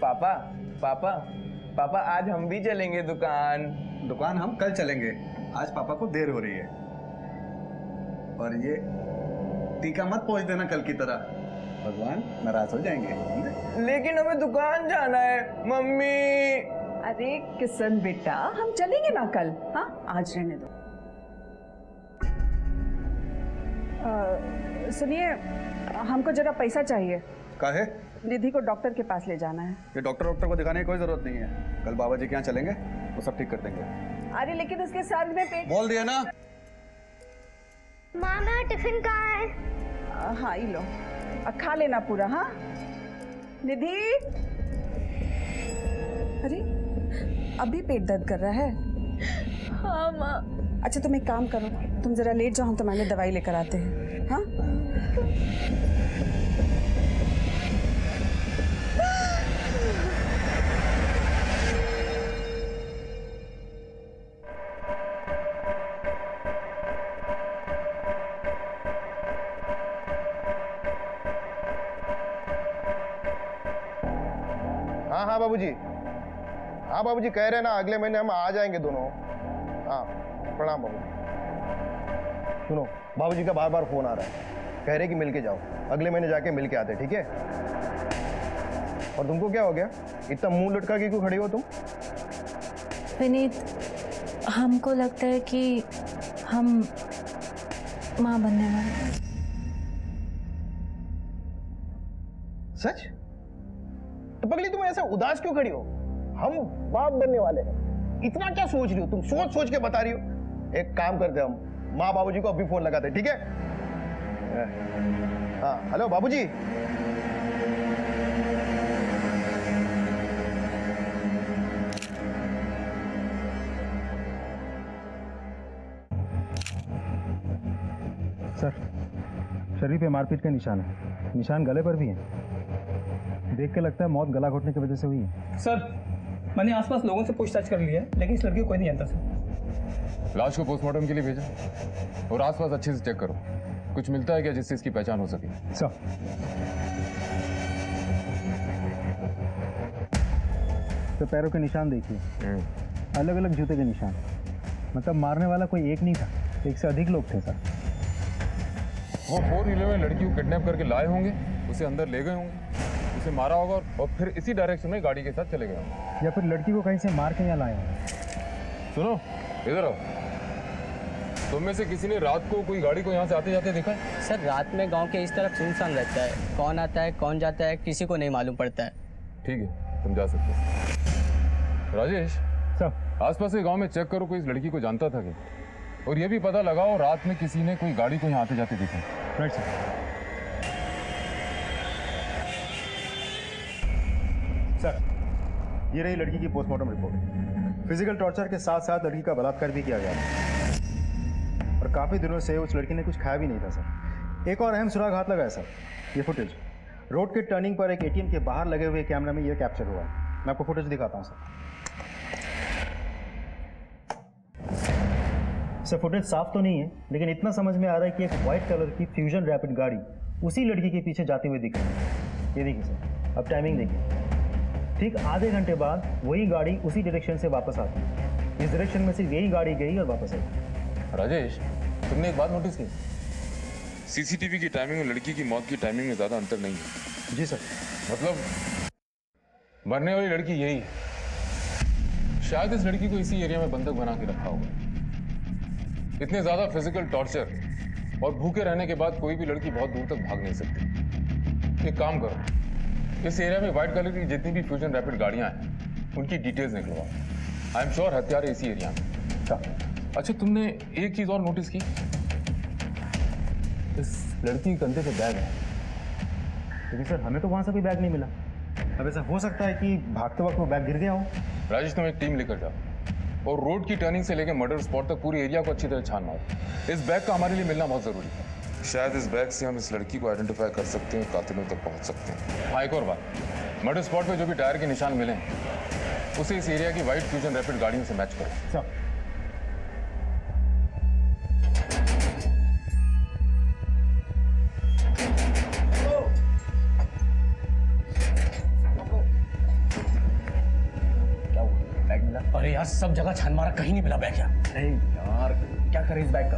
पापा पापा पापा आज हम भी चलेंगे दुकान हम कल चलेंगे, आज पापा को देर हो रही है। और ये टीका मत पहुंच देना कल की तरह, भगवान नाराज हो जाएंगे। लेकिन हमें दुकान जाना है मम्मी। अरे किशन बेटा, हम चलेंगे ना कल। हाँ आज रहने दो। सुनिए, हमको जरा पैसा चाहिए। काहे? निधि को डॉक्टर के पास ले जाना है। ये डॉक्टर को दिखाने की कोई जरूरत नहीं है, कल बाबा जी के यहाँ चलेंगे, वो सब ठीक कर देंगे। अरे लेकिन उसके सर में पेट। बोल दिया ना। माँ मेरा टिफिन कहाँ है? हाँ ये लो, खा लेना पूरा। हाँ निधि, अरे अभी पेट दर्द कर रहा है? हाँ माँ। अच्छा तुम एक काम करो, तुम जरा लेट जाओ, हम तुम्हारे लिए दवाई लेकर आते हैं। हाँ हाँ बाबूजी, हाँ बाबूजी कह रहे हैं ना अगले महीने हम आ जाएंगे दोनों। हाँ प्रणाम बाबूजी। सुनो, बाबूजी का बार बार फोन आ रहा है, कह रहे कि मिल के जाओ, अगले महीने जाके मिल के आते, ठीक है? और तुमको क्या हो गया, इतना मुंह लटका के क्यों खड़ी हो तुम? विनीत, हमको लगता है कि हम माँ बनने वाले हैं। सच? तो पगली तुम ऐसा उदास क्यों खड़ी हो? हम बाप बनने वाले हैं, इतना क्या सोच रही हो तुम? सोच सोच के बता रही हो। एक काम करते हम, माँ बाबूजी को अभी फोन लगाते, ठीक है? हाँ हेलो बाबूजी। सर, शरीर पे मारपीट के निशान है, निशान गले पर भी है। देख के लगता है मौत गला घोटने की वजह से हुई है। सर मैंने आसपास लोगों से पूछताछ कर लिया है, लेकिन इस लड़की को कोई नहीं जानता सर। लाश को पोस्टमार्टम के लिए भेजा और आसपास अच्छे से चेक करो, कुछ मिलता है क्या जिससे इसकी पहचान हो सके? सर, तो पैरों के निशान देखिए, अलग अलग जूते के निशान, मतलब मारने वाला कोई एक नहीं था, एक से अधिक लोग थे सर। वो 4-11 लड़की को किडनैप करके लाए होंगे, उसे अंदर ले गए होंगे, उसे मारा होगा और फिर इसी डायरेक्शन में गाड़ी के साथ चले गए होंगे। या फिर लड़की को कहीं से मार के यहाँ लाए होंगे। सुनो इधर आओ, तुम में से किसी ने रात को कोई गाड़ी को यहाँ से आते जाते देखा है? सर रात में गांव के इस तरफ सुनसान रहता है, कौन आता है कौन जाता है किसी को नहीं मालूम पड़ता है। ठीक है तुम जा सकते हो। राजेश सर, आसपास के गांव में चेक करो कोई इस लड़की को जानता था क्या, और ये भी पता लगाओ रात में किसी ने कोई गाड़ी को यहाँ आते जाते देखा। Right sir. सर, ये रही लड़की की पोस्टमार्टम रिपोर्ट। फिजिकल टॉर्चर के साथ साथ लड़की का बलात्कार भी किया गया था और काफ़ी दिनों से उस लड़की ने कुछ खाया भी नहीं था सर। एक और अहम सुराग हाथ लगा है सर, ये फुटेज रोड के टर्निंग पर एक एटीएम के बाहर लगे हुए कैमरा में ये कैप्चर हुआ है। मैं आपको फुटेज दिखाता हूँ सर। फुटेज साफ तो नहीं है, लेकिन इतना समझ में आ रहा है कि एक व्हाइट कलर की फ्यूजन रैपिड गाड़ी उसी लड़की के पीछे जाते हुए दिख रही है। ये देखिए सर, अब टाइमिंग देखिए, ठीक आधे घंटे बाद वही गाड़ी उसी डायरेक्शन से वापस आती है। इस डायरेक्शन में सिर्फ यही गाड़ी गई और वापस आई। राजेश तुमने एक बात नोटिस की, सीसीटीवी की टाइमिंग और लड़की की मौत की टाइमिंग में ज्यादा अंतर नहीं है। जी सर। मतलब मरने वाली लड़की यही है, शायद इस लड़की को इसी एरिया में बंधक बना के रखा होगा। इतने ज्यादा फिजिकल टॉर्चर और भूखे रहने के बाद कोई भी लड़की बहुत दूर तक भाग नहीं सकती। एक काम करो, इस एरिया में व्हाइट कलर की जितनी भी फ्यूजन रैपिड गाड़ियां हैं उनकी डिटेल्स निकलवाओ। आई एम श्योर हत्यारे इसी एरिया में। अच्छा तुमने एक चीज और नोटिस की, इस लड़की के कंधे पे बैग है। लेकिन सर हमें तो वहां से कोई बैग नहीं मिला। अब ऐसा हो सकता है कि भागते वक्त वो बैग गिर गया हो। राजेश तुम एक टीम लेकर जाओ और रोड की टर्निंग से लेकर मर्डर स्पॉट तक पूरे एरिया को अच्छी तरह छान मारो। इस बैग का हमारे लिए मिलना बहुत जरूरी है। शायद इस बैग से हम इस लड़की को आइडेंटिफाई कर सकते हैं, कातिलों तक पहुंच सकते हैं। हाँ एक और बात, मर्डर स्पॉट पे जो भी टायर के निशान मिले हैं उसे इस एरिया की व्हाइट फ्यूजन रैपिड गाड़ियों से मैच करो। सर यार सब जगह छान मारा, कहीं नहीं मिला बैग यार। अरे यार क्या करें इस बैग का?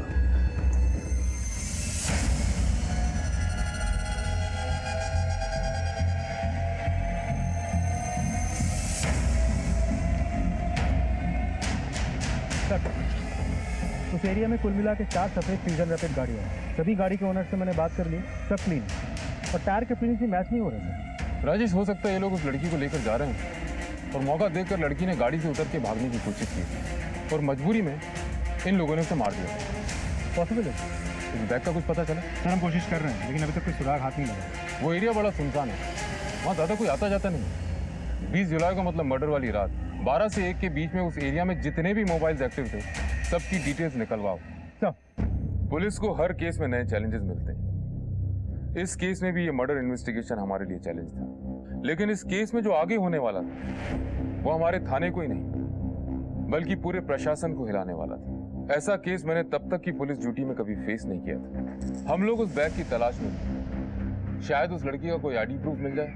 उस एरिया में कुल मिला के 4 सफ़ेद फ्यूजन रैपिड गाड़ियाँ हैं। सभी गाड़ी के ओनर से मैंने बात कर ली, सब क्लीन और टायर के फिनिश भी मैच नहीं हो रहे थे। राजेश, हो सकता है ये लोग उस लड़की को लेकर जा रहे हैं और मौका देखकर लड़की ने गाड़ी से उतर के भागने की कोशिश की और मजबूरी में इन लोगों ने उसे मार दिया। पॉसिबल है इस बैग का कुछ पता चला? सर, हम कोशिश कर रहे हैं लेकिन अभी तक कोई सुराग हाथ नहीं लगा। वो एरिया बड़ा सुनसान है, वहाँ ज़्यादा कोई आता जाता नहीं। 20 जुलाई का मतलब मर्डर वाली रात 12 से 1 के बीच में उस एरिया में जितने भी मोबाइल्स एक्टिव थे सबकी डिटेल्स निकलवाओ। पुलिस को हर केस में नए चैलेंजेस मिलते हैं। इस केस में भी ये मर्डर इन्वेस्टिगेशन हमारे लिए चैलेंज था, लेकिन इस केस में जो आगे होने वाला था वो हमारे थाने को ही नहीं बल्कि पूरे प्रशासन को हिलाने वाला था। ऐसा केस मैंने तब तक की पुलिस ड्यूटी में कभी फेस नहीं किया था। हम लोग उस बैग की तलाश में थे, शायद उस लड़की का कोई आईडी प्रूफ मिल जाए,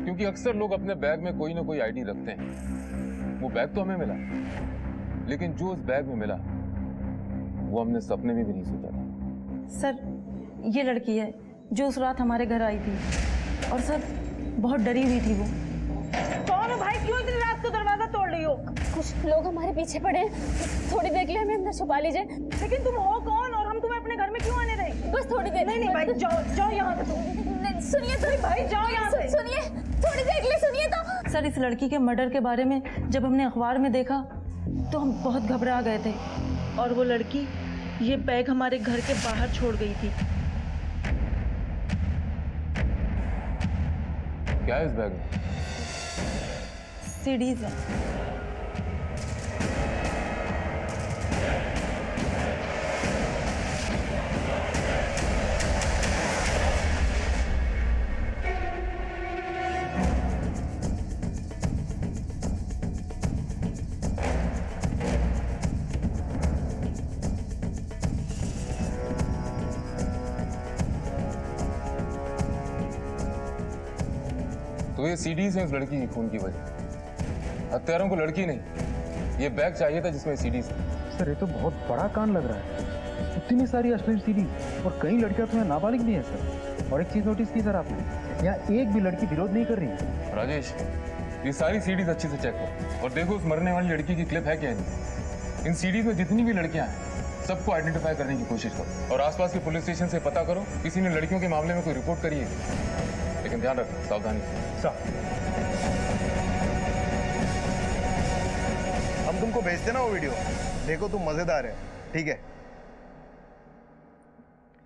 क्योंकि अक्सर लोग अपने बैग में कोई ना कोई आईडी रखते हैं। वो बैग तो हमें मिला, लेकिन जो उस बैग में मिला वो हमने सपने में भी नहीं सोचा था। सर, ये लड़की है जो उस रात हमारे घर आई थी और सर बहुत डरी हुई थी वो। कौन हो भाई? क्यों इतनी रात को दरवाजा तोड़ रही हो? कुछ लोग हमारे पीछे पड़े हैं, थोड़ी देर के लिए हमें अंदर छुपा लीजिए। लेकिन तुम हो कौन और हम तुम्हें अपने घर में क्यों आने दें? बस थोड़ी देर। नहीं भाई, जाओ यहाँ से तुम। सुनिए तो भाई जाओ यहाँ से। सुनिए, थोड़ी देर के लिए सुनिए तो। सर, इस लड़की के मर्डर के बारे में जब हमने अखबार में देखा तो हम बहुत घबरा गए थे और वो लड़की ये बैग हमारे घर के बाहर छोड़ गई थी। क्या है इस बैग में? सीडीज है। तो ये सीडीज हैं उस लड़की की खून की वजह। हत्यारों को लड़की नहीं, ये बैग चाहिए था जिसमें सीडीज थी। सर, ये तो बहुत बड़ा कांड लग रहा है। इतनी सारी अश्लील सीरीज और कई लड़कियां तो यहाँ नाबालिग भी हैं सर। और एक चीज नोटिस की सर आपने, यहाँ एक भी लड़की विरोध नहीं कर रही है। राजेश, ये सारी सीडीज अच्छे से चेक करो और देखो उस मरने वाली लड़की की क्लिप है क्या नहीं। इन सीडीज में जितनी भी लड़कियां हैं सबको आइडेंटिफाई करने की कोशिश करो और आसपास के पुलिस स्टेशन से पता करो किसी ने लड़कियों के मामले में कोई रिपोर्ट करी है। लेकिन ध्यान रखना, सावधानी से। हम तुमको भेजते ना वो वीडियो, देखो तुम मजेदार है। ठीक है?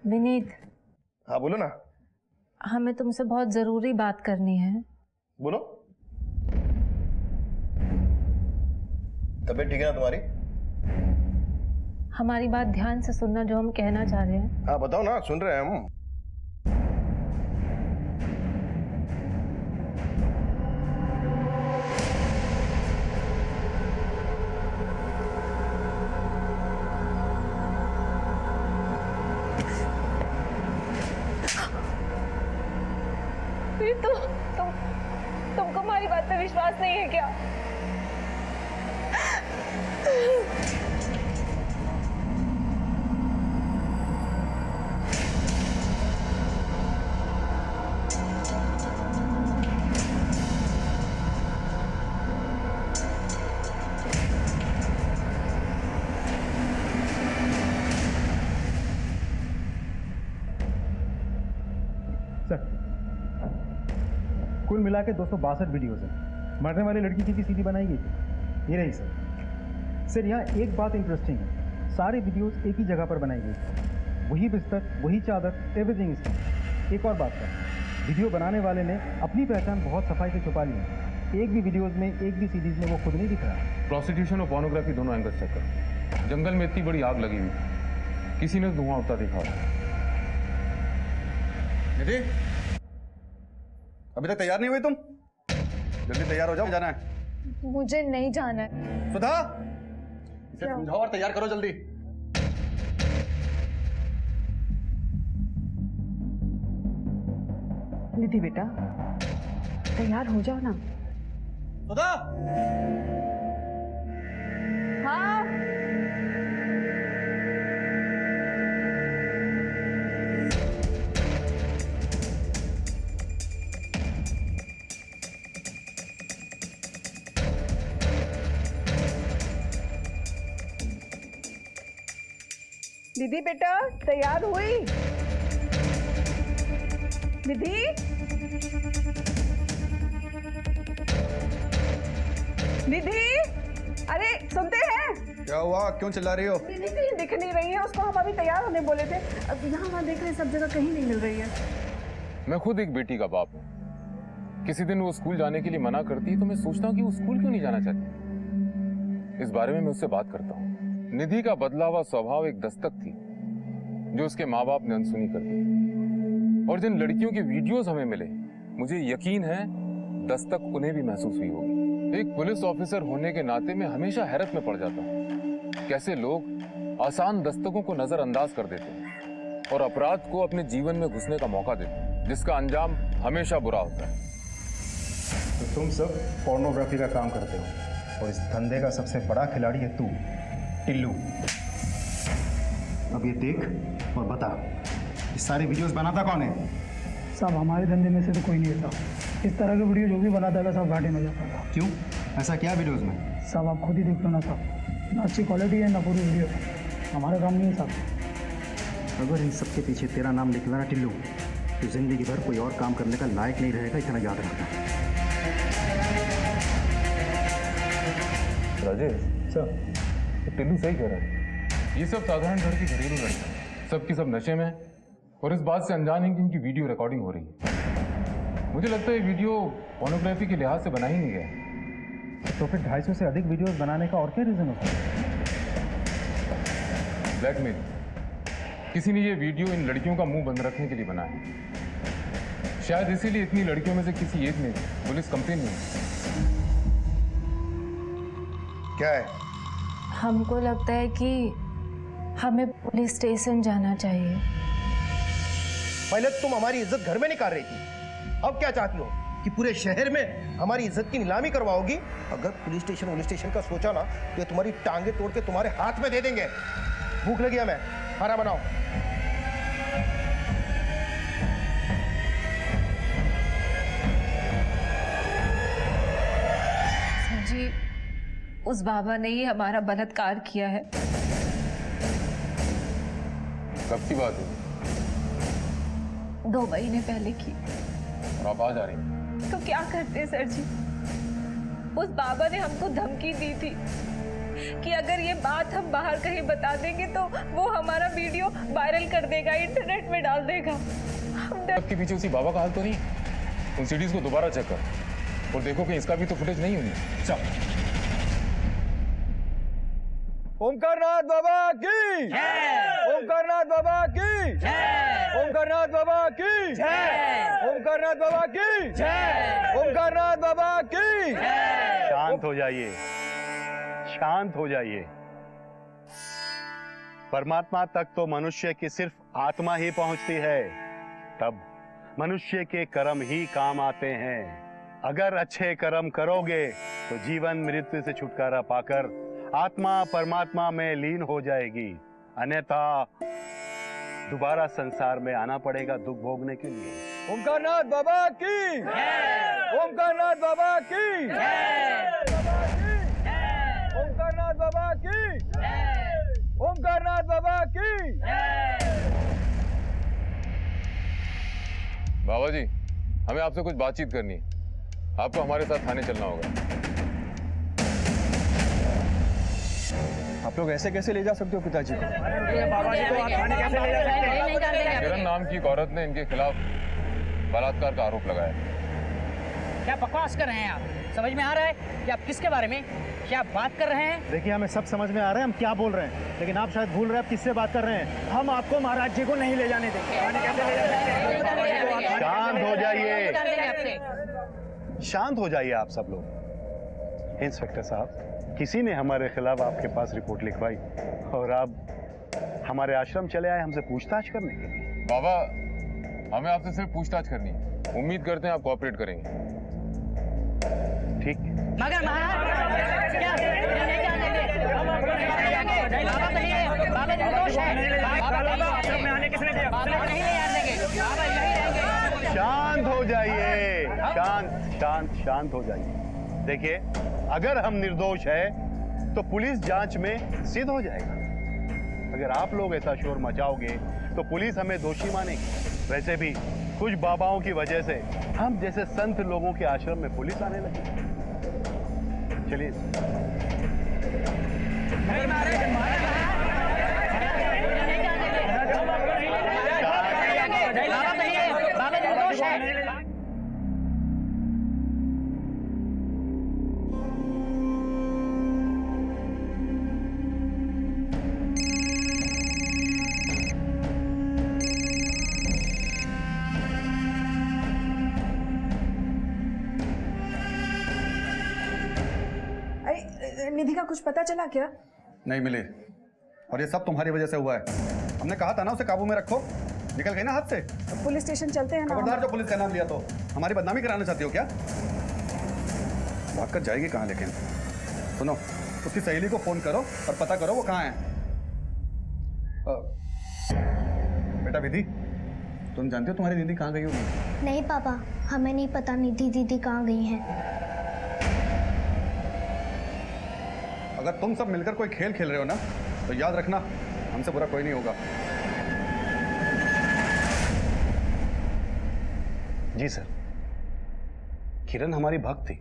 विनीत, हाँ बोलो ना। हमें तुमसे बहुत जरूरी बात करनी है। बोलो। तबीयत ठीक है ना तुम्हारी? हमारी बात ध्यान से सुनना, जो हम कहना चाह रहे हैं। हाँ बताओ ना, सुन रहे हैं हम। तुमको हमारी बात पे विश्वास नहीं है क्या? कुल मिला के 262 वीडियोस हैं। मरने वाली लड़की की भी सीडी बनाई गई थी। ये रही सर। सर, यहाँ एक बात इंटरेस्टिंग है, सारे वीडियोस एक ही जगह पर बनाई गई थी। वही बिस्तर, वही चादर, एवरीथिंग इज। एक और बात है, वीडियो बनाने वाले ने अपनी पहचान बहुत सफाई से छुपा ली है। एक भी वीडियोस में, एक भी सीरीज में वो खुद नहीं दिख रहा। प्रोस्टिट्यूशन और पोर्नोग्राफी दोनों एंगल चेक करो। जंगल में इतनी बड़ी आग लगी हुई, किसी ने धुआं उठता देखा होगा। निधि, अभी तक तैयार नहीं हुई तुम? जल्दी तैयार हो जाओ, जाना है। मुझे नहीं जाना है। सुधा, इसे समझाओ और तैयार करो जल्दी। निधि बेटा, तैयार हो जाओ ना। सुधा, हाँ दीदी बेटा तैयार हुई? निधि निधि, अरे सुनते हैं? क्या हुआ, क्यों चिल्ला रही हो? दीदी कहीं दिख नहीं रही है, उसको हम अभी तैयार होने बोले थे, अब यहाँ वहाँ देख रहे हैं, सब जगह कहीं नहीं मिल रही है। मैं खुद एक बेटी का बाप हूँ। किसी दिन वो स्कूल जाने के लिए मना करती है तो मैं सोचता हूँ कि वो स्कूल क्यों नहीं जाना चाहती। इस बारे में मैं उससे बात करता हूँ। निधि का बदला हुआ स्वभाव एक दस्तक थी जो उसके माँ बाप ने अनसुनी कर दी, और जिन लड़कियों की वीडियोस हमें मिले, मुझे यकीन है दस्तक उन्हें भी महसूस हुई होगी। एक पुलिस ऑफिसर होने के नाते मैं हमेशा हैरत में पड़ जाता हूँ कैसे लोग आसान दस्तकों को नजरअंदाज कर देते हैं और अपराध को अपने जीवन में घुसने का मौका देते हैं, जिसका अंजाम हमेशा बुरा होता है। तो तुम सब पोर्नोग्राफी का काम करते हो और इस धंधे का सबसे बड़ा खिलाड़ी है तू, टिल्लू। अब ये देख और बता, ये सारी वीडियोस बनाता कौन है? साहब हमारे धंधे में से तो कोई नहीं है साहब। इस तरह के वीडियो जो भी बनाता है साहब घाटे में जाता है। क्यों, ऐसा क्या वीडियोस में? साहब आप खुद ही देख लो ना साहब, ना अच्छी क्वालिटी है ना पूरी वीडियो है। हमारा काम नहीं है साहब। अगर इन सब के पीछे तेरा नाम निकला ना टिल्लू, तो जिंदगी भर कोई और काम करने का लायक नहीं रहेगा, इतना याद रखना। राजेश सर टिल्लू सही कह रहा है। ये सब साधारण घर की घरेलू लड़कियां सबकी सब नशे में और इस बात से अनजान है कि इनकी वीडियो रिकॉर्डिंग हो रही है। मुझे लगता है ये वीडियो पोर्नोग्राफी के लिहाज से बना ही नहीं गया। तो फिर 250 से अधिक वीडियोस बनाने का और क्या रीजन होता है? ब्लैकमेल। किसी ने ये वीडियो इन लड़कियों का मुंह बंद रखने के लिए बनाया है। शायद इसीलिए इतनी लड़कियों में से किसी एक ने पुलिस कंप्लेन नहीं। क्या है? हमको लगता है कि हमें पुलिस स्टेशन जाना चाहिए। पहले तुम हमारी इज्जत घर में निकाल रही थी, अब क्या चाहती हो कि पूरे शहर में हमारी इज्जत की नीलामी करवाओगी? अगर पुलिस स्टेशन का सोचा ना तो ये तुम्हारी टांगे तोड़ के तुम्हारे हाथ में दे देंगे। भूख लगी हमें, खाना बनाओ। सर जी, उस बाबा ने ही हमारा बलात्कार किया है। कब की बात है? 2 महीने पहले की। और आप आ जा रही हैं? तो क्या करते सर जी? उस बाबा ने हमको धमकी दी थी कि अगर ये बात हम बाहर कहीं बता देंगे तो वो हमारा वीडियो वायरल कर देगा, इंटरनेट में डाल देगा। आपके पीछे उसी बाबा का हाल तो नहीं? उन सीडीज को दोबारा चेक कर और देखो कि इसका भी तो फुटेज नहीं हुई। चल। ओमकारनाथ बाबा की जय। ओमकारनाथ बाबा की जय। ओमकारनाथ बाबा की जय। ओमकारनाथ बाबा की जय। ओमकारनाथ बाबा की जय। शांत हो जाइए, शांत हो जाइए। परमात्मा तक तो मनुष्य की सिर्फ आत्मा ही पहुंचती है, तब मनुष्य के कर्म ही काम आते हैं। अगर अच्छे कर्म करोगे तो जीवन मृत्यु से छुटकारा पाकर आत्मा परमात्मा में लीन हो जाएगी, अन्यथा दोबारा संसार में आना पड़ेगा दुख भोगने के लिए। ओमकारनाथ बाबा की जय। ओमकारनाथ बाबा की जय। ओमकारनाथ बाबा की जय। ओमकारनाथ बाबा की जय। बाबा जी, हमें आपसे कुछ बातचीत करनी है। आपको हमारे साथ थाने चलना होगा। आप लोग ऐसे कैसे ले जा सकते हो पिताजी को? किरण नाम की एक औरत ने इनके खिलाफ बलात्कार का आरोप लगाया। क्या बकवास कर रहे हैं आप? समझ में आ रहा है कि आप किसके बारे में क्या बात कर रहे हैं? देखिए, हमें सब समझ में आ रहा है हम क्या बोल रहे हैं, लेकिन आप शायद भूल रहे हैं आप किससे बात कर रहे हैं। हम आपको महाराज जी को नहीं ले जाने देंगे। शांत हो जाइए, शांत हो जाइए आप सब लोग। इंस्पेक्टर साहब, किसी ने हमारे खिलाफ आपके पास रिपोर्ट लिखवाई और आप हमारे आश्रम चले आए हमसे पूछताछ करने के लिए। बाबा, हमें आपसे सिर्फ पूछताछ करनी है। उम्मीद करते हैं आप कोऑपरेट करेंगे। ठीक। मगर महाराज क्या बाबा तो नहीं है, बाबा निर्दोष है। बाबा आश्रम में आने किसने दिया? बाबा नहीं ले आने देंगे, बाबा यहीं रहेंगे। शांत हो जाइए, शांत शांत शांत हो जाइए। देखिए, अगर हम निर्दोष है तो पुलिस जांच में सिद्ध हो जाएगा। अगर आप लोग ऐसा शोर मचाओगे तो पुलिस हमें दोषी मानेगी। वैसे भी कुछ बाबाओं की वजह से हम जैसे संत लोगों के आश्रम में पुलिस आने लगी। चलिए। बाबा नहीं है, बाबा निर्दोष है। निधि का कुछ पता चला क्या? नहीं मिली, और ये सब तुम्हारी वजह से हुआ है। हमने कहा था ना उसे काबू में रखो, निकल गई ना हाथ से। पुलिस स्टेशन चलते हैं ना। खबरदार जो पुलिस का नाम लिया तो हमारी बदनामी कराना चाहती हो क्या? भाग कर जाएगी कहाँ? लेकिन सुनो, उसकी सहेली को फोन करो और पता करो वो कहाँ है। बेटा विधि, तुम जानती हो तुम्हारी दीदी कहाँ गई होगी? नहीं पापा, हमें नहीं पता निधि दीदी कहाँ गई हैं। अगर तुम सब मिलकर कोई खेल खेल रहे हो ना, तो याद रखना हमसे बुरा कोई नहीं होगा। जी सर, किरण हमारी भक्त थी,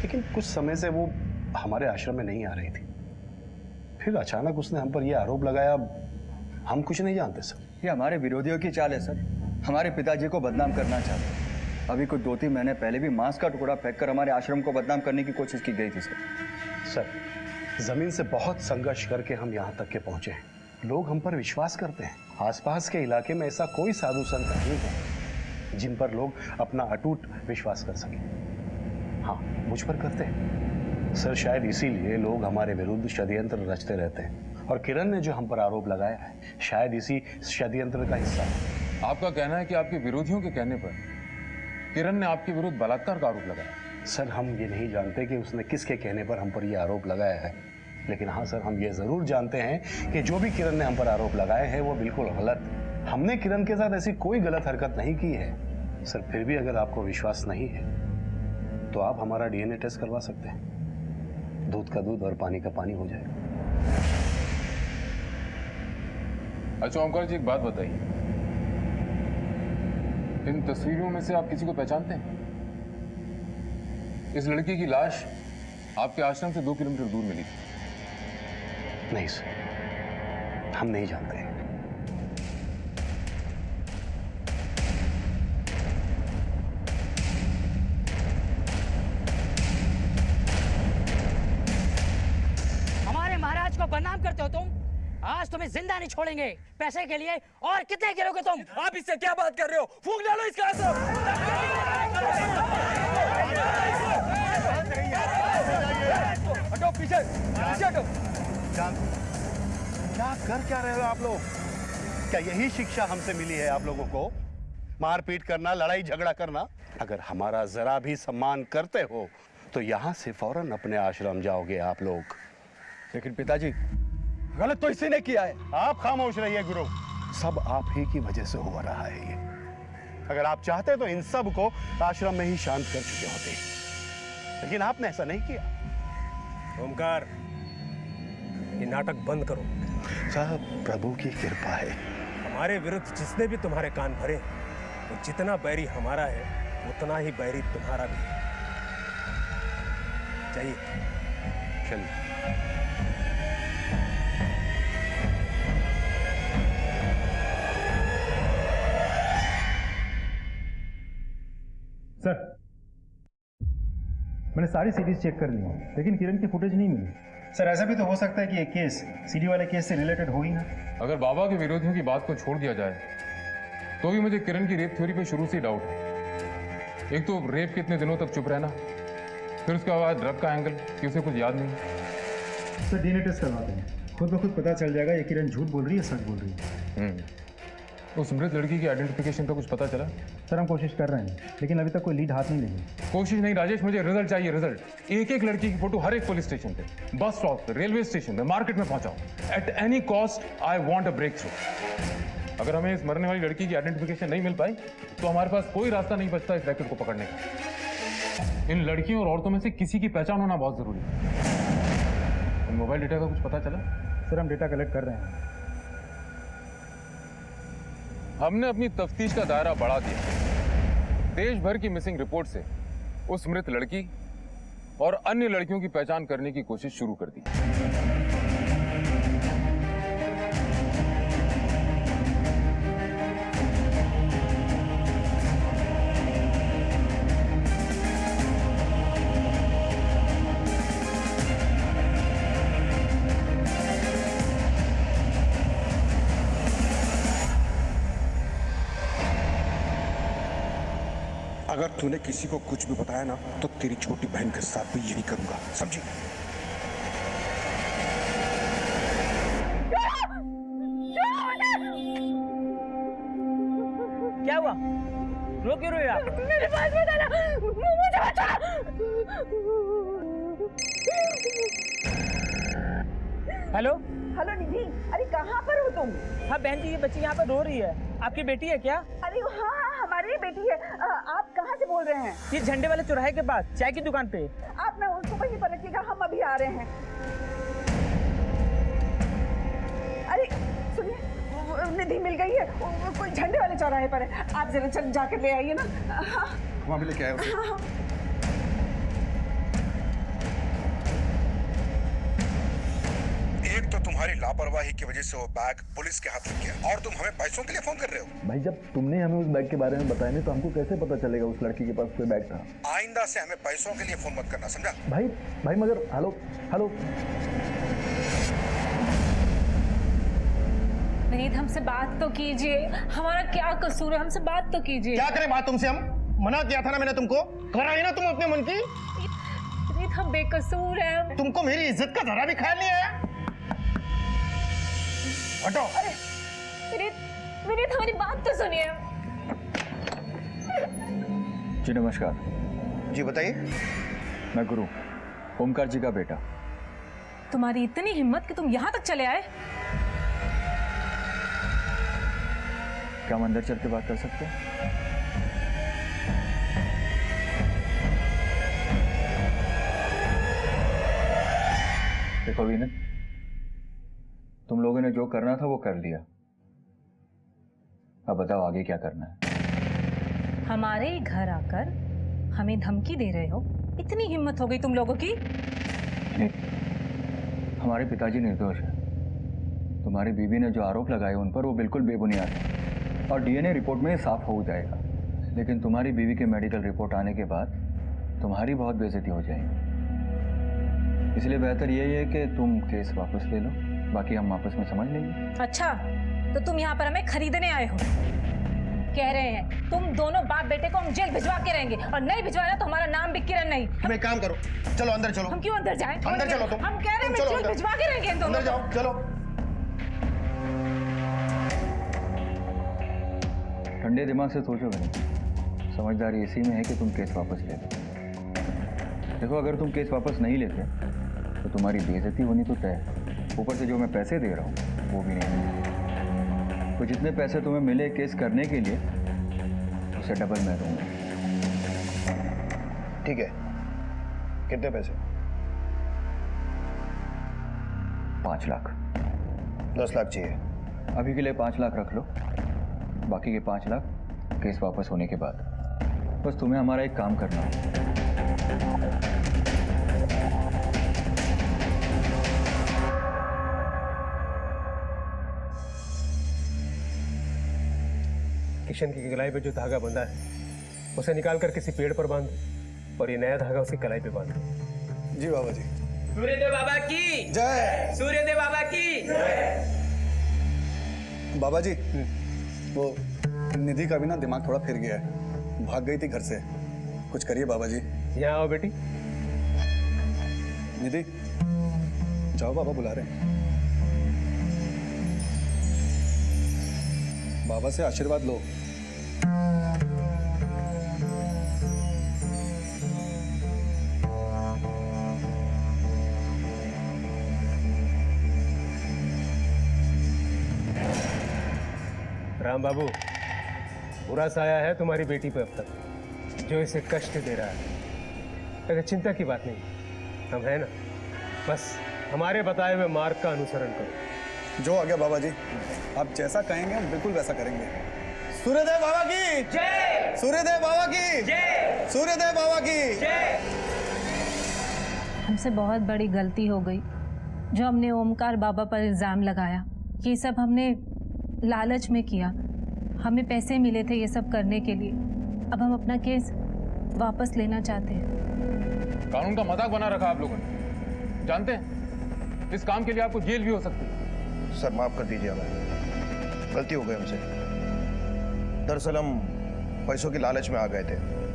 लेकिन कुछ समय से वो हमारे आश्रम में नहीं आ रही थी। फिर अचानक उसने हम पर यह आरोप लगाया। हम कुछ नहीं जानते सर। ये हमारे विरोधियों की चाल है सर, हमारे पिताजी को बदनाम करना चाहते हैं। अभी कुछ 2-3 महीने पहले भी मांस का टुकड़ा फेंककर हमारे आश्रम को बदनाम करने की कोशिश की गई थी सर, जमीन से बहुत संघर्ष करके हम यहाँ तक के पहुंचे हैं। लोग हम पर विश्वास करते हैं। आसपास के इलाके में ऐसा कोई साधु संत नहीं है जिन पर लोग अपना अटूट विश्वास कर सकें। हाँ, मुझ पर करते हैं सर। शायद इसीलिए लोग हमारे विरुद्ध षड्यंत्र रचते रहते हैं, और किरण ने जो हम पर आरोप लगाया है, शायद इसी षड्यंत्र का हिस्सा है। आपका कहना है कि आपके विरोधियों के कहने पर किरण ने आपके विरुद्ध बलात्कार का आरोप लगाया? सर, हम ये नहीं जानते कि उसने किसके कहने पर हम पर यह आरोप लगाया है, लेकिन हाँ सर, हम ये जरूर जानते हैं कि जो भी किरण ने हम पर आरोप लगाए हैं वो बिल्कुल गलत। हमने किरण के साथ ऐसी कोई गलत हरकत नहीं की है। सर, फिर भी अगर आपको विश्वास नहीं है तो आप हमारा डीएनए टेस्ट करवा सकते हैं। दूध का दूध और पानी का पानी हो जाएगा। अच्छा ओमकार जी, एक बात बताइए, इन तस्वीरों में से आप किसी को पहचानते हैं? इस लड़की की लाश आपके आश्रम से 2 किलोमीटर दूर मिली थी। नहीं सर, हम नहीं जानते हैं। हमारे महाराज को बदनाम करते हो तुम। आज तुम्हें जिंदा नहीं छोड़ेंगे। पैसे के लिए और कितने गिरोगे तुम? आप इससे क्या बात कर रहे हो? फूंक डालो इसका आश्रम। हटो पीछे, पीछे हटो। क्या कर रहे हो आप लोग? क्या यही शिक्षा हमसे मिली है आप लोगों को? मारपीट करना, लड़ाई झगड़ा करना? अगर हमारा जरा भी सम्मान करते हो तो यहाँ से फौरन अपने आश्रम जाओगे आप लोग। लेकिन पिताजी, गलत तो इसी ने किया है। आप खामोश रहिए गुरु, सब आप ही की वजह से हो रहा है ये। अगर आप चाहते तो इन सब को आश्रम में ही शांत कर चुके होते, लेकिन आपने ऐसा नहीं किया। ओमकार, ये नाटक बंद करो। साहब, प्रभु की कृपा है। हमारे विरुद्ध जिसने भी तुम्हारे कान भरे, वो जितना बैरी हमारा है उतना ही बैरी तुम्हारा भी है। चाहिए चलिए। सर, मैंने सारी सीडीज चेक कर ली हैं, लेकिन किरण की फुटेज नहीं मिली। सर, ऐसा भी तो हो सकता है कि ये केस सीडी वाले केस से रिलेटेड हो ही ना। अगर बाबा के विरोधियों की बात को छोड़ दिया जाए तो भी मुझे किरण की रेप थ्योरी पे शुरू से ही डाउट है। एक तो रेप के इतने दिनों तक चुप रहना, फिर उसके बाद ड्रग का एंगल कि उसे कुछ याद नहीं। सर, डीएनए टेस्ट करवाते हैं, खुद ब खुद पता चल जाएगा ये किरण झूठ बोल रही है सच बोल रही है। उस मृत लड़की की आइडेंटिफिकेशन का कुछ पता चला? सर हम कोशिश कर रहे हैं लेकिन अभी तक कोई लीड हाथ नहीं लगी। कोशिश नहीं राजेश, मुझे रिजल्ट चाहिए, रिजल्ट। एक एक लड़की की फोटो हर एक पुलिस स्टेशन पे, बस स्टॉप पे, रेलवे स्टेशन पे, मार्केट में पहुंचाओ। At any cost I want a breakthrough. अगर हमें इस मरने वाली लड़की की आइडेंटिफिकेशन नहीं मिल पाई तो हमारे पास कोई रास्ता नहीं बचता इस रैकेट को पकड़ने का। इन लड़कियों और औरतों में से किसी की पहचान होना बहुत जरूरी है। इन मोबाइल डेटा का कुछ पता चला? सर हम डेटा कलेक्ट कर रहे हैं। हमने अपनी तफ्तीश का दायरा बढ़ा दिया। देश भर की मिसिंग रिपोर्ट से उस मृत लड़की और अन्य लड़कियों की पहचान करने की कोशिश शुरू कर दी। अगर तूने किसी को कुछ भी बताया ना तो तेरी छोटी बहन के साथ भी यही करूंगा, समझी? क्या हुआ? रो क्यों रहे हो आप? मेरे पास में डाला, मुझे बचा। हेलो हेलो निधि, अरे कहाँ पर हो तुम? हाँ बहन जी, ये बच्ची यहाँ पर रो रही है। आपकी बेटी है क्या? अरे हाँ, हमारी बेटी है। आप कहाँ से बोल रहे हैं? ये झंडे वाले चौराहे के पास चाय की दुकान पे। आप ना उसको वहीं पर रखिएगा, हम अभी आ रहे हैं। अरे सुनिए, निधि मिल गई है, कोई झंडे वाले चौराहे पर है। आप जरा चल जाकर ले आइए ना। वहाँ भी लेके आए उसे। एक तो तुम्हारी लापरवाही की वजह से वो बैग पुलिस के हाथ लग गया और तुम हमें पैसों के लिए फोन कर रहे हो। भाई जब तुमने हमें उस बैग के बारे में बताया नहीं तो हमको कैसे पता चलेगा उस लड़की के पास कोई बैग था? आइंदा से हमें पैसों के लिए फोन मत करना, समझा? भाई मगर हेलो हेलो विनीत, हमसे बात तो कीजिए। हमारा क्या कसूर है? हमसे बात तो कीजिए। क्या करें बात तुमसे? हम मना किया था ना मैंने तुमको, कराई ना तुम अपने मन की। विनीत, हम बेकसूर हैं। तुमको मेरी इज्जत का जरा भी ख्याल नहीं आया? हटो। अरे विनीत, हमारी बात तो सुनिए। जी नमस्कार। जी बताइए। मैं गुरु, ओमकार जी का बेटा। तुम्हारी इतनी हिम्मत कि तुम यहाँ तक चले आए? क्या हम अंदर चल के बात कर सकते हैं? देखो विनीत, तुम लोगों ने जो करना था वो कर लिया। अब बताओ आगे क्या करना है? हमारे घर आकर हमें धमकी दे रहे हो? इतनी हिम्मत हो गई तुम लोगों की? नहीं, हमारे पिताजी निर्दोष हैं। तुम्हारी बीवी ने जो आरोप लगाए उन पर वो बिल्कुल बेबुनियाद है और डीएनए रिपोर्ट में साफ हो जाएगा। लेकिन तुम्हारी बीवी के मेडिकल रिपोर्ट आने के बाद तुम्हारी बहुत बेइज्जती हो जाएगी। इसलिए बेहतर यही है कि तुम केस वापस ले लो, बाकी हम आपस में समझ लेंगे। अच्छा, तो तुम यहाँ पर हमें खरीदने आए हो? कह रहे हैं तुम दोनों बाप बेटे को हम जेल भिजवा के रहेंगे और नहीं भिजवाना तो हमारा नाम भी किरण नहीं। तुम एक काम करो, चलो अंदर चलो। हम क्यों अंदर जाएं? अंदर चलो तुम। हम कह रहे हैं जेल भिजवा के रहेंगे इन दोनों। अंदर जाओ, चलो। ठंडे दिमाग से सोचो नहीं, समझदारी इसी में है कि तुम केस वापस ले लो। देखो अगर तुम केस वापस नहीं लेते तो तुम्हारी बेइज्जती होनी तो तय है, ऊपर से जो मैं पैसे दे रहा हूँ वो भी नहीं। तो जितने पैसे तुम्हें मिले केस करने के लिए उससे डबल मैं दूंगा। ठीक है, कितने पैसे? 5 लाख। 10 लाख चाहिए। अभी के लिए 5 लाख रख लो, बाकी के 5 लाख केस वापस होने के बाद। बस तुम्हें हमारा एक काम करना है। किशन की कलाई पे जो धागा बंधा है उसे निकाल कर किसी पेड़ पर बांध और ये नया धागा उसकी कलाई पे बांध। जी बाबा जी। सूर्यदेव बाबा की जय। सूर्यदेव बाबा की जय। बाबा जी, वो निधि का भी ना दिमाग थोड़ा फिर गया है, भाग गई थी घर से। कुछ करिए बाबा जी। यहाँ आओ बेटी। निधि जाओ, बाबा बुला रहे हैं। बाबा से आशीर्वाद लो। राम बाबू, बुरा साया है तुम्हारी बेटी पे अब तक, जो इसे कष्ट दे रहा है। लेकिन चिंता की बात नहीं, हम है ना। बस हमारे बताए हुए मार्ग का अनुसरण करो। जो आ गया बाबा जी, आप जैसा कहेंगे हम बिल्कुल वैसा करेंगे। सूर्यदेव बाबा की जय, सूर्यदेव बाबा की जय, सूर्यदेव बाबा की जय। हमसे बहुत बड़ी गलती हो गई जो हमने ओमकार बाबा पर इल्ज़ाम लगाया। ये सब हमने लालच में किया, हमें पैसे मिले थे ये सब करने के लिए। अब हम अपना केस वापस लेना चाहते हैं। कानून का मजाक बना रखा आप लोगों ने। जानते हैं इस काम के लिए आपको जेल भी हो सकती है। सर माफ कर दीजिए, हमें गलती हो गई हमसे। दरअसल हम पैसों की लालच में आ गए थे।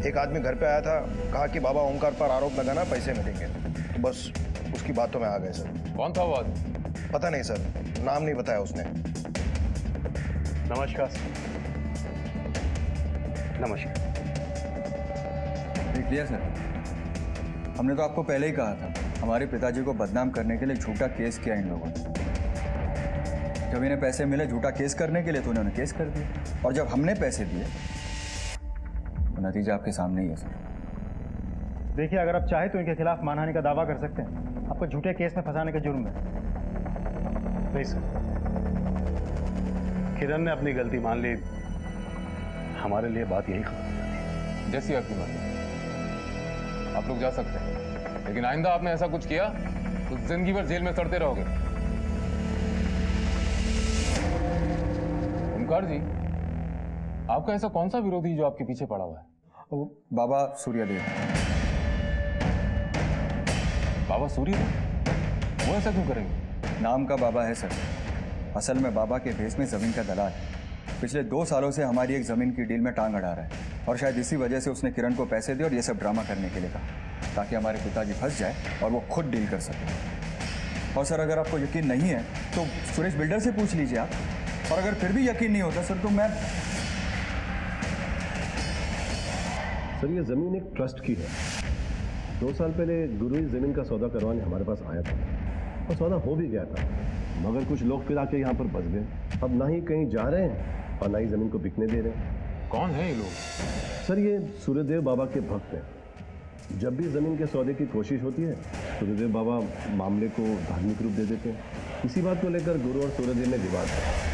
एक आदमी घर पे आया था, कहा कि बाबा ओमकार पर आरोप लगाना, पैसे मिलेंगे। तो बस उसकी बातों में आ गए सर। कौन था वो आदमी? पता नहीं सर, नाम नहीं बताया उसने। नमस्कार सर। नमस्कार। देख लिया सर, हमने तो आपको पहले ही कहा था, हमारे पिताजी को बदनाम करने के लिए झूठा केस किया इन लोगों ने। जब इन्हें पैसे मिले झूठा केस करने के लिए तो उन्होंने केस कर दिया, और जब हमने पैसे दिए तो नतीजा आपके सामने ही है सर। देखिए, अगर आप चाहे तो इनके खिलाफ मानहानि का दावा कर सकते हैं। आपको झूठे केस में फंसाने का जुर्म है। नहीं सर, किरण ने अपनी गलती मान ली, हमारे लिए बात यही खत्म। जैसी आपकी मर्जी, आप लोग जा सकते हैं, लेकिन आइंदा आपने ऐसा कुछ किया तो जिंदगी भर जेल में सड़ते रहोगे। ओमकार जी, आपका ऐसा कौन सा विरोधी जो आपके पीछे पड़ा हुआ है? बाबा सूर्यदेव। बाबा सूर्यदेव? वो ऐसा क्यों करेंगे? नाम का बाबा है सर, असल में बाबा के भेस में जमीन का दलाल है। पिछले 2 सालों से हमारी एक जमीन की डील में टांग अड़ा रहा है, और शायद इसी वजह से उसने किरण को पैसे दिए और ये सब ड्रामा करने के लिए कहा, ताकि हमारे पिताजी फंस जाए और वो खुद डील कर सके। और सर, अगर आपको यकीन नहीं है तो सुरेश बिल्डर से पूछ लीजिए आप, और अगर फिर भी यकीन नहीं होता सर तो मैं। सर, ये जमीन एक ट्रस्ट की है। 2 साल पहले गुरु इस जमीन का सौदा करवाने हमारे पास आया था, और सौदा हो भी गया था, मगर कुछ लोग फिर आके यहाँ पर बस गए। अब ना ही कहीं जा रहे हैं और ना ही जमीन को बिकने दे रहे हैं। कौन है ये लोग? सर, ये सूर्यदेव बाबा के भक्त हैं। जब भी जमीन के सौदे की कोशिश होती है, सूर्यदेव बाबा मामले को धार्मिक रूप दे देते हैं। इसी बात को लेकर गुरु और सूर्यदेव में विवाद है।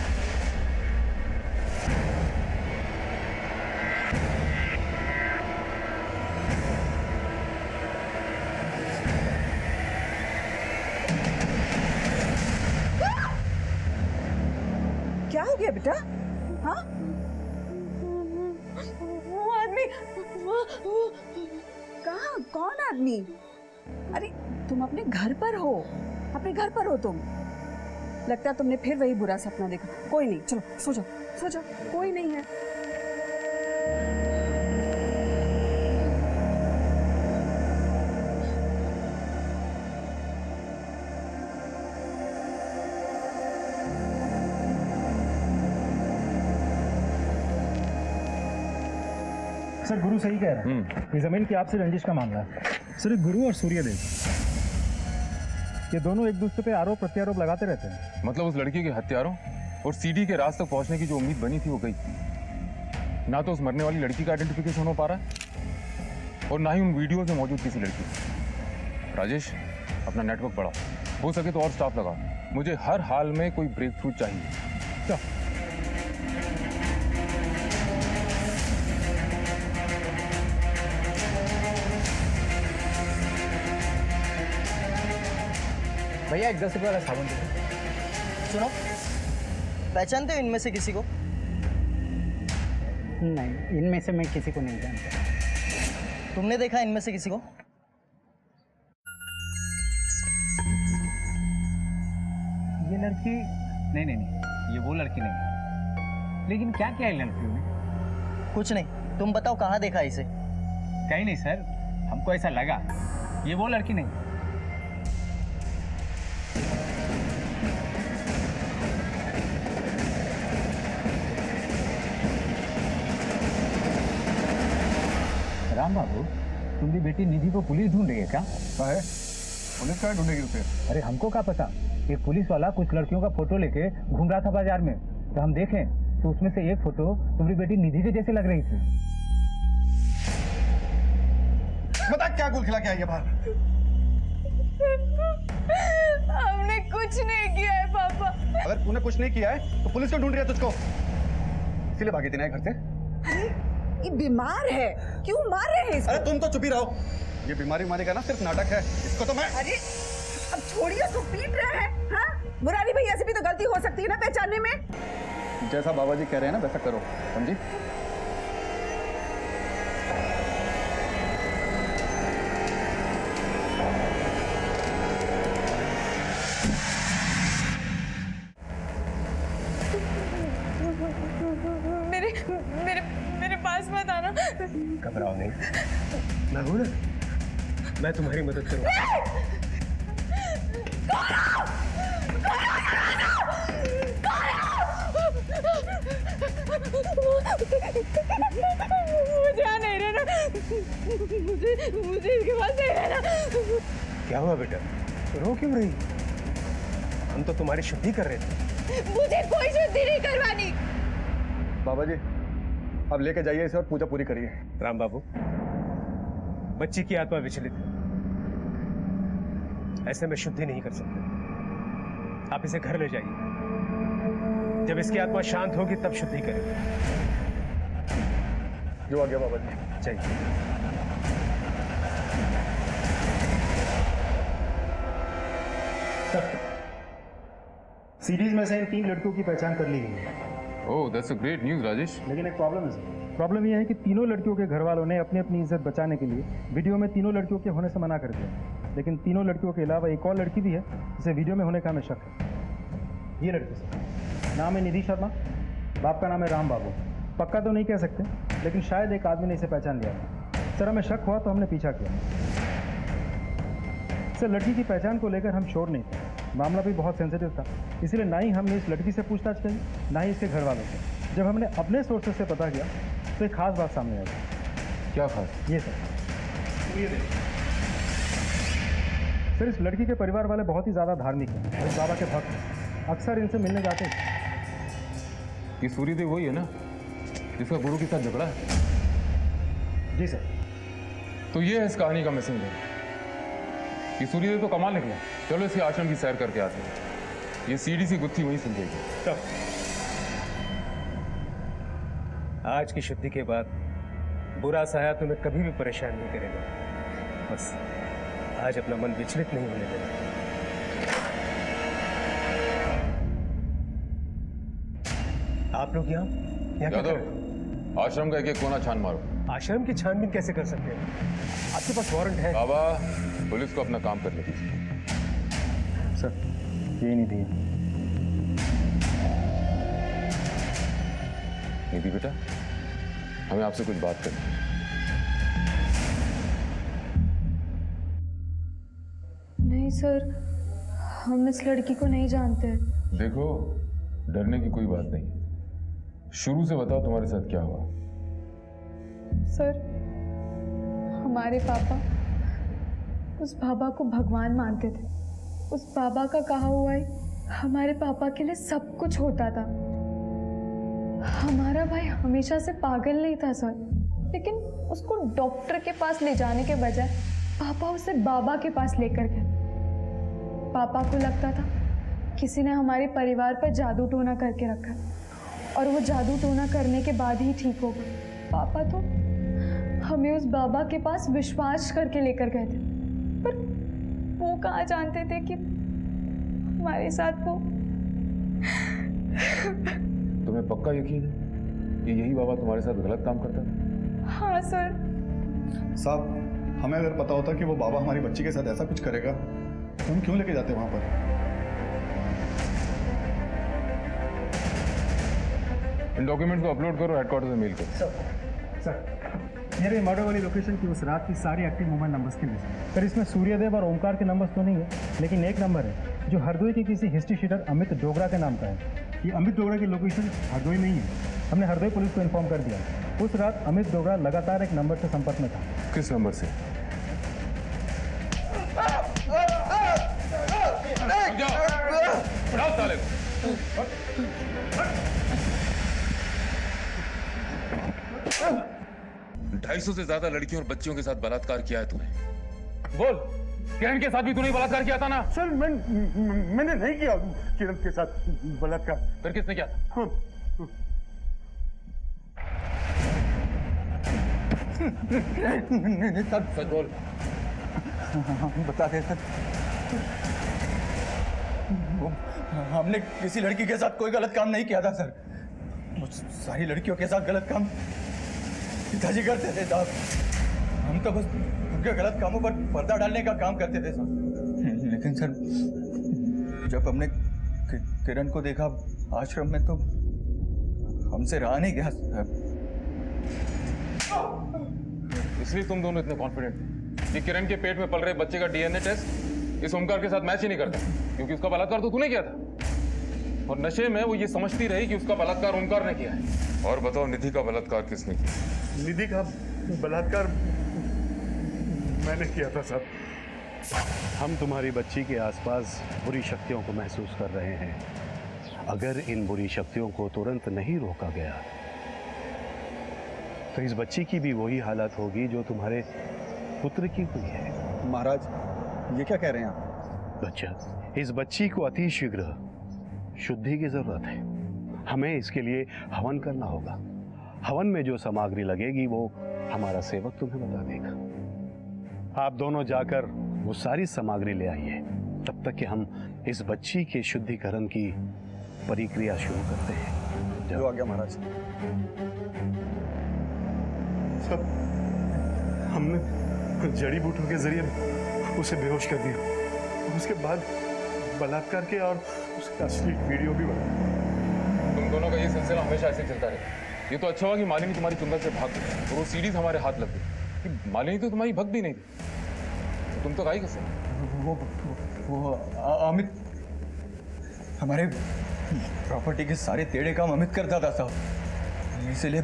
क्या हो गया बेटा? हाँ, वो आदमी, कहाँ? कौन आदमी? अरे तुम अपने घर पर हो, अपने घर पर हो तुम। लगता है तुमने फिर वही बुरा सपना देखा। कोई नहीं, चलो सो जाओ, सो जाओ, कोई नहीं है। सर, गुरु सही कह रहे हैं, ये जमीन की आपसे रंजिश का मामला है। सर, गुरु और सूर्यदेव ये दोनों एक दूसरे पे आरोप प्रत्यारोप लगाते रहते हैं। मतलब उस लड़की के हत्यारों और सीडी के राज तक पहुंचने की जो उम्मीद बनी थी वो गई। ना तो उस मरने वाली लड़की का आइडेंटिफिकेशन हो पा रहा है, और ना ही उन वीडियोज में मौजूद किसी लड़की। राजेश, अपना नेटवर्क बढ़ाओ, हो सके तो और स्टाफ लगाओ। मुझे हर हाल में कोई ब्रेक थ्रू चाहिए। चलो। भैया, एक 10 रुपये वाला साबुन दे दो। सुनो, पहचानते हो इनमें से किसी को? नहीं, इनमें से मैं किसी को नहीं जानता। तुमने देखा इनमें से किसी को? ये लड़की नहीं नहीं नहीं, ये वो लड़की नहीं। लेकिन क्या किया है लड़कियों ने? कुछ नहीं, तुम बताओ कहाँ देखा इसे? कहीं नहीं सर, हमको ऐसा लगा ये वो लड़की नहीं। राम बाबू, तुम्हारी बेटी निधि को पुलिस ढूंढ रही है क्या? है पुलिस क्या ढूंढेगी उसे? अरे हमको क्या पता, एक पुलिस वाला कुछ लड़कियों का फोटो लेके घूम रहा था बाजार में, तो हम देखें तो उसमें से एक फोटो तुम्हारी बेटी निधि के जैसे लग रही थी। बता क्या गुल खिला के आई है बाहर? हमने कुछ नहीं किया है पापा। अगर तूने कुछ नहीं किया है तो पुलिस क्यों ढूंढ रही है तुझको? इसीलिए भागी थी ना घर से? अरे ये बीमार है, क्यों मार रहे हैं इसको? अरे तुम तो चुप ही रहो, ये बीमारी मारी का ना सिर्फ नाटक है, इसको तो मैं। अरे अब छोड़िए, उसको पीट रहे हैं। हाँ, मुरारी भैया से भी तो गलती हो सकती है ना पहचानने में। जैसा बाबा जी कह रहे हैं ना वैसा करो, समझी? मेरे मेरे मेरे पास मत आना। घबराओ नहीं, मैं हूं ना, मैं तुम्हारी मदद करूंगा। मुझे यहाँ नहीं रहना, मुझे इसके पास नहीं रहना। क्या हुआ बेटा, रो क्यों रही? हम तो तुम्हारी शुद्धि कर रहे थे। मुझे कोई शुद्धि नहीं करवानी। बाबा जी अब लेके जाइए इसे और पूजा पूरी करिए। राम बाबू, बच्ची की आत्मा विचलित है, ऐसे में शुद्धि नहीं कर सकते। आप इसे घर ले जाइए, जब इसकी आत्मा शांत होगी तब शुद्धि करेंगे। जो आ गया बाबा जी। चाहिए सीरीज में से इन 3 लड़कियों की पहचान कर ली गई है। Oh that's a great news Rajesh. लेकिन एक प्रॉब्लम है सर। प्रॉब्लम यह है कि तीनों लड़कियों के घर वालों ने अपनी अपनी इज्जत बचाने के लिए वीडियो में तीनों लड़कियों के होने से मना कर दिया। लेकिन तीनों लड़कियों के अलावा एक और लड़की भी है जिसे वीडियो में होने का हमें शक है। ये लड़की सर, नाम है निधि शर्मा, बाप का नाम है राम बाबू। पक्का तो नहीं कह सकते, लेकिन शायद एक आदमी ने इसे पहचान लिया था। सर हमें शक हुआ तो हमने पीछा किया। सर लड़की की पहचान को लेकर हम श्योर नहीं थे, मामला भी बहुत सेंसिटिव था, इसलिए ना ही हमने इस लड़की से पूछताछ की, ना ही इसके घर वालों से। जब हमने अपने सोर्सेज से पता किया तो एक खास बात सामने आई। क्या खास? ये सर, सर इस लड़की के परिवार वाले बहुत ही ज़्यादा धार्मिक हैं, इस बाबा के भक्त हैं, अक्सर इनसे मिलने जाते हैं। ये सूर्यदेव वही है ना जिसका गुरु के साथ झगड़ा है? जी सर। तो ये है इस कहानी का मिसिंग लिंक। ये सूर्यदेव तो कमाल निकला। चलो इसके आश्रम की सैर करके आते हैं, ये सीढ़ी सी गुत्थी वहीं सुलझेगी। आज की शुद्धि के बाद बुरा साया तुम्हें कभी भी परेशान नहीं करेगा। बस आज अपना मन विचलित नहीं होने देना। आप लोग यहाँ क्या कर रहे हो? आश्रम का एक एक कोना छान मारो। आश्रम की छानबीन कैसे कर सकते हैं? आपके पास वारंट है? बाबा पुलिस को अपना काम करने दीजिए। सर ये नहीं दिए। निधि बेटा, हमें आपसे कुछ बात करनी है। नहीं सर, हम इस लड़की को नहीं जानते। देखो डरने की कोई बात नहीं, शुरू से बताओ तुम्हारे साथ क्या हुआ। सर हमारे पापा उस बाबा को भगवान मानते थे। उस बाबा का कहा हुआ ही हमारे पापा के लिए सब कुछ होता था। हमारा भाई हमेशा से पागल नहीं था सर, लेकिन उसको डॉक्टर के पास ले जाने के बजाय पापा उसे बाबा के पास लेकर गए। पापा को लगता था किसी ने हमारे परिवार पर जादू टोना करके रखा और वो जादू टोना करने के बाद ही ठीक होगा। पापा तो हमें उस बाबा के पास विश्वास करके लेकर गए थे, पर वो कहाँ जानते थे कि हमारे साथ वो। तुम्हें पक्का यकीन है कि यही बाबा तुम्हारे साथ गलत काम करता था? हाँ सर। साहब हमें अगर पता होता कि वो बाबा हमारी बच्ची के साथ ऐसा कुछ करेगा तो हम क्यों लेके जाते वहां पर? इन डॉक्यूमेंट्स को अपलोड करो, हेडक्वार्टर से मेल करो। सर ये रही मर्डर वाली लोकेशन की उस रात की सारी एक्टिव मोबाइल नंबर्स की लिस्ट। सर इसमें सूर्यदेव और ओमकार के नंबर्स तो नहीं है, लेकिन एक नंबर है जो हरदोई के किसी हिस्ट्री शीटर अमित डोगरा के नाम का है। ये अमित डोगरा की लोकेशन हरदोई में ही है। हमने हरदोई पुलिस को इन्फॉर्म कर दिया। उस रात अमित डोगरा लगातार एक नंबर से संपर्क में था। किस नंबर से? उठाओ साले को। 250 से ज्यादा लड़कियों और बच्चियों के साथ बलात्कार किया है तूने। बोल, किरण के साथ भी तूने बलात्कार किया था ना? सर मैंने नहीं किया किरण के साथ बलात्कार। फिर किसने किया था? नहीं सर, सच बोल। बता दे सर, हमने किसी लड़की के साथ कोई गलत काम नहीं किया था सर। वो सारी लड़कियों के साथ गलत काम पिताजी करते थे साहब। हम तो बस उनके गलत कामों पर पर्दा डालने का काम करते थे सर। लेकिन सर, जब हमने किरण को देखा आश्रम में तो हमसे रहा नहीं गया सर। इसलिए तुम दोनों इतने कॉन्फिडेंट थे कि किरण के पेट में पल रहे बच्चे का डीएनए टेस्ट इस ओमकार के साथ मैच ही नहीं करता, क्योंकि उसका बलात्कार तो तूने किया था। और नशे में वो ये समझती रही कि उसका बलात्कार ओमकार ने किया है। और बताओ, निधि का बलात्कार किसने किया? निधि का बलात्कार मैंने किया था साहब। हम तुम्हारी बच्ची के आसपास बुरी शक्तियों को महसूस कर रहे हैं। अगर इन बुरी शक्तियों को तुरंत नहीं रोका गया तो इस बच्ची की भी वही हालत होगी जो तुम्हारे पुत्र की हुई है। महाराज, ये क्या कह रहे हैं आप? बच्चा, इस बच्ची को अति शीघ्र शुद्धि की जरूरत है। हमें इसके लिए हवन करना होगा। हवन में जो सामग्री लगेगी वो हमारा सेवक तुम्हें बता देगा। आप दोनों जाकर वो सारी सामग्री ले आइए, तब तक कि हम इस बच्ची के शुद्धिकरण की प्रक्रिया शुरू करते हैं। जो आ गया महाराज। सब हमने जड़ी बूटियों के जरिए उसे बेहोश कर दिया। उसके बाद बलात्कार किया और उसका असली वीडियो भी बना। तुम दोनों का ये सिलसिला हमेशा ऐसे चलता रहे। ये तो अच्छा हुआ कि मालिनी तुम्हारी चुंगल से भाग गई और वो सीरीज हमारे हाथ लग गई। कि मालिनी तो तुम्हारी भक्त भी नहीं थी, तो तुम तो गाई कैसे? वो अमित, हमारे प्रॉपर्टी के सारे टेढ़े काम अमित करता था साहब। इसलिए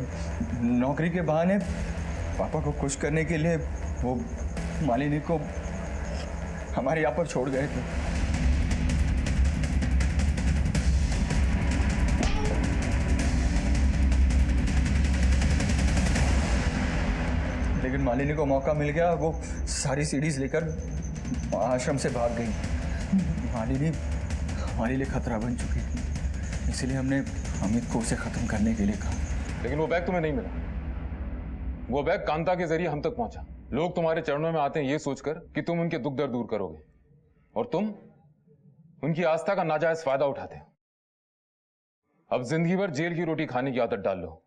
नौकरी के बहाने पापा को खुश करने के लिए वो मालिनी को हमारे यहाँ पर छोड़ गए थे। लेकिन मालिनी को मौका मिल गया, वो सारी सीढ़ीज लेकर आश्रम से भाग गई। मालिनी हमारे लिए खतरा बन चुकी थी, इसलिए हमने अमित को उसे खत्म करने के लिए कहा। लेकिन वो बैग तुम्हें नहीं मिला। वो बैग कांता के जरिए हम तक पहुंचा। लोग तुम्हारे चरणों में आते हैं ये सोचकर कि तुम उनके दुख दर्द दूर करोगे, और तुम उनकी आस्था का नाजायज फायदा उठाते हो। अब जिंदगी भर जेल की रोटी खाने की आदत डाल लो।